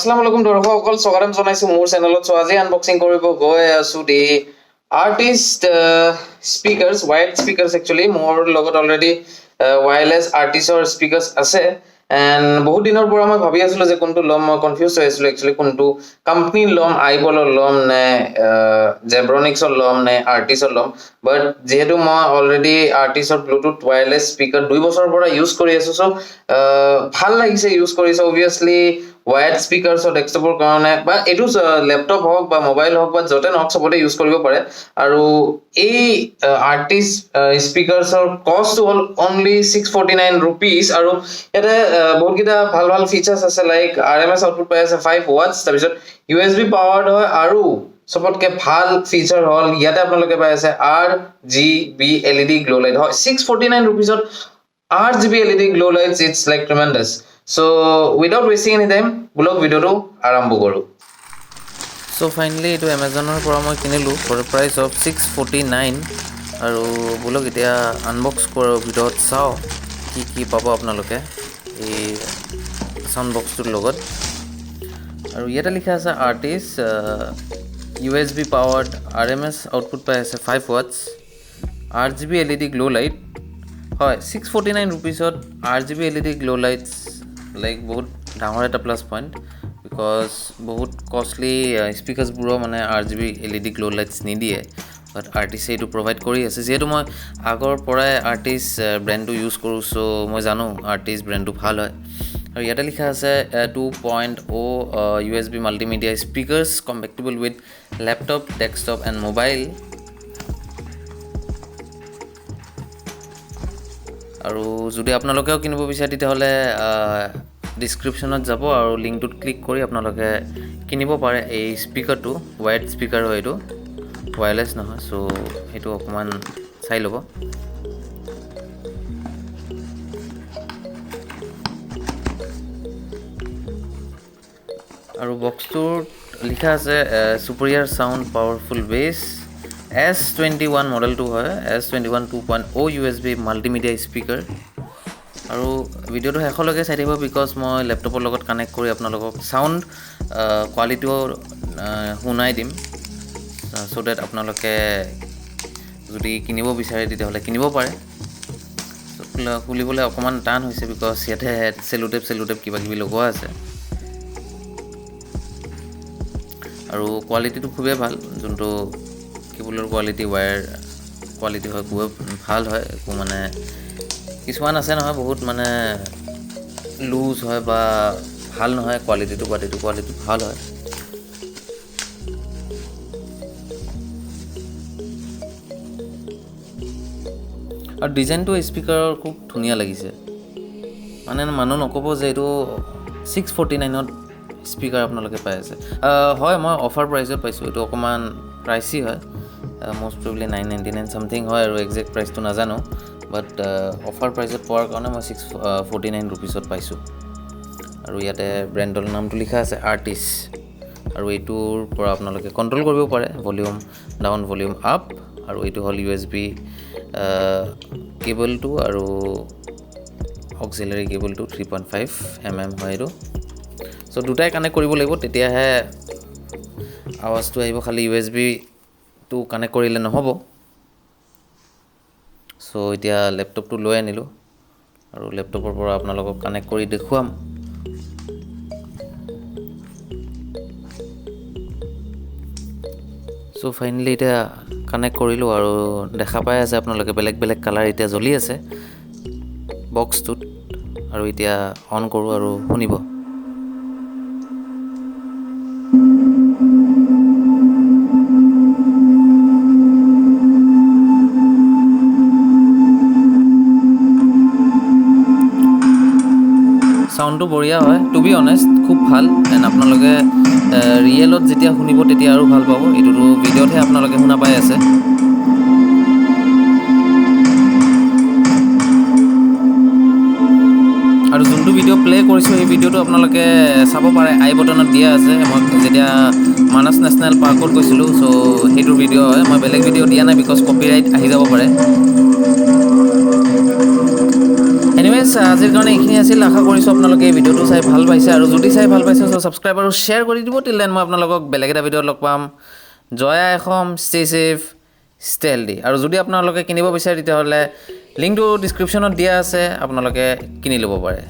আসসালামু আলাইকুম দৰ্শকসকল স্বাগতম জনাইছো মোৰ চেনেলত সো আজি আনবক্সিং কৰিব গৈ আছো দি আৰ্টিষ্ট স্পিকাৰ্স ওয়াইড স্পিকাৰ্স একচুয়ালি মোৰ লগত অলৰেডি ওয়্যাৰলেস আৰ্টিষ্টৰ স্পিকাৰ্স আছে এন্ড বহুত দিনৰ পৰা মই ভাবি আছিলো যে কোনটো লম মই কনফিউজ হৈ আছিলো একচুয়ালি কোনটো কোম্পানী লম আইবলৰ লম নে জেব্ৰনিক্সৰ লম নে আৰ্টিষ্টৰ লম বাট যেহেতু মই অলৰেডি আৰ্টিষ্টৰ ব্লুটুথ ওয়্যাৰলেস স্পিকাৰ 2 বছৰ পৰা ইউজ কৰি আছো সো ভাল লাগিছে ইউজ কৰিছো অবভিয়াসলি ওয়াইড স্পিকাৰ্স অৰ ডেস্কটপৰ কাৰণে বা এটো ল্যাপটপ হওক বা মোবাইল হওক বা যতে নহক সবতে ইউজ কৰিব পাৰে আৰু এই আৰ্টিষ্ট স্পিকাৰ্সৰ কষ্ট হল only 649 rupees আৰু এটা বহুত কিটা ভাল ভাল ফিচাৰ্স আছে লাইক আৰএমএস আউটপুট পাই আছে 5 watts তাৰ পিছত ইউএসবি পাৱাৰ্ড হয় আৰু সবতকে ভাল ফিচাৰ হল ইয়াতে আপোনালোকে পাই আছে RGB LED গ্লো লাইট হয় 649 rupees to RGB LED glow lights it's like tremendous so without wasting any time blog video to আৰম্ভ কৰো so finally এটো Amazonৰ পৰা মই কিনিলো for a price of 649 আৰু ব্লগ এতিয়া আনবক্স কৰো ভিডিঅ'ত চাও কি পাব আপোনালোকে এই সাউন্ড বক্সটোৰ লগত আৰু ইয়াতে লিখা আছে artist USB powered RMS output পাই আছে 5 watts RGB LED glow light হয় 649 rupees ত RGB LED glow lights like বহুত ডাঙৰ এটা প্লাস পইণ্ট বিকজ বহুত কষ্টলি স্পিকাৰ্স বুৰো মানে RGB LED glow lights নিদিয়ে বাট আৰ্টিষ্ট এইটো প্ৰভাইড কৰি আছে যেহেতু মই আগৰ পৰাই আৰ্টিষ্ট ব্ৰ্যান্ডটো ইউজ কৰো সো মই জানো আৰ্টিষ্ট ব্ৰ্যান্ডটো ভাল হয় আৰু ইয়াতে লিখা আছে 2.0 USB multimedia speakers compatible with laptop desktop and mobile আৰু যদি আপোনালোকেও কিনিব বিচাৰে তেতিয়াহলে ডেসক্ৰিপচনত যাব আৰু লিংকটোত ক্লিক কৰি আপোনালোকে কিনিব পাৰে এই স্পিকাৰটো ওয়াইড স্পিকাৰ হয় এটো ওয়্যাৰলেস নহয় সো এটো অকমান চাই লব আৰু বক্সটোৰ লিখা আছে সুপিৰিয়ৰ সাউন্ড পাৱাৰফুল বেস S21 মডেলটো হয় S21 2.0 USB মাল্টিমিডিয়া স্পিকাৰ আৰু ভিডিওটো হেখলৈকে চাই থাকিব বিকজ মই ল্যাপটপৰ লগত কানেক্ট কৰি আপোনালোকক সাউন্ড কোৱালিটিও শুনাই দিম so that আপোনালোকে যদি কিনিব বিচাৰে তেতিয়াহলে কিনিব পাৰে খুলিবলৈ অকমান টান হৈছে বিকজ ইয়াতে সেলোটেপ কিবা কিবি লগোৱা আছে আৰু কোৱালিটিটো খুবেই ভাল যোনটো কেবুলৰ কোৱালিটি ওয়্যাৰ কোৱালিটি হয় খুব ভাল হয় একো মানে কিছুমান আছে নহয় বহুত মানে লুজ হয় বা ভাল নহয় কোৱালিটিটো ভাল হয় আৰু ডিজাইনটো স্পিকাৰৰ খুব ধুনীয়া লাগিছে মানে মানুহ নকব যে এটো 649 ত স্পিকাৰ আপোনালোকে পাই আছে হয় মই অফাৰ প্ৰাইসত পাইছো এটো অকমান প্ৰাইসি হয় most probably 999 something হয় আৰু এক্সাক্ট প্ৰাইসটো নাজানো বাট অফাৰ প্ৰাইসত পোৱাৰ কাৰণে মই 649 rupees ত পাইছো আৰু ইয়াতে ব্ৰ্যান্ডৰ নামটো লিখা আছে আৰ্টিষ্ট আৰু এইটোৰ পৰা আপোনালোকে কন্ট্ৰোল কৰিব পাৰে ভলিউম ডাউন ভলিউম আপ আৰু এইটো হল USB কেবলটো আৰু অক্সিলাৰি কেবলটো 3.5 mm হয় এটো সো দুটাই কানেক্ট কৰিব লাগিব তেতিয়াহে আৱাজটো আহিব খালি USB টো কানেক্ট কৰিলে নহব সো এতিয়া ল্যাপটপটো লৈ আনিলো আৰু ল্যাপটপৰ পৰা আপোনালোকক কানেক্ট কৰি দেখুৱাম সো ফাইনালি এটা কানেক্ট কৰিলো আৰু দেখা পাই আছে আপোনালোকে বেলেগ কালাৰ এতিয়া জ্বলি আছে বক্সটোত আৰু এতিয়া অন কৰো আৰু শুনিব সাউন্ডটো বঢ়িয়া হয় টু বি অনেষ্ট খুব ভাল এন্ড আপোনালোকে ৰিয়েলত যেতিয়া শুনিব তেতিয়া আৰু ভাল পাব এটোটো ভিডিওতে আপোনালোকে শুনা পাই আছে আৰু যোনটো ভিডিও প্লে কৰিছো এই ভিডিওটো আপোনালোকে চাব পাৰে আই বটনত দিয়া আছে মই যেতিয়া মানস নেশনেল পাৰ্কত গৈছিলো সো হেটো ভিডিও হয় মই বেলেগ ভিডিও দিয়া নাই বিকজ কপিৰাইট আহি যাব পাৰে এনিৱেজ আজিৰ কাৰণে এইখিনি আছিল আশা কৰিছোঁ আপোনালোকে এই ভিডিঅ'টো চাই ভাল পাইছে আৰু যদি চাই ভাল পাইছে চ' ছাবস্ক্ৰাইব আৰু শ্বেয়াৰ কৰি দিব টিল দেন মই আপোনালোকক বেলেগ এটা ভিডিঅ'ত লগ পাম জয় আই Assam stay safe stay healthy আৰু যদি আপোনালোকে কিনিব বিচাৰে তেতিয়াহ'লে লিংকটো ডিছক্ৰিপশ্যনত দিয়া আছে আপোনালোকে কিনি ল'ব পাৰে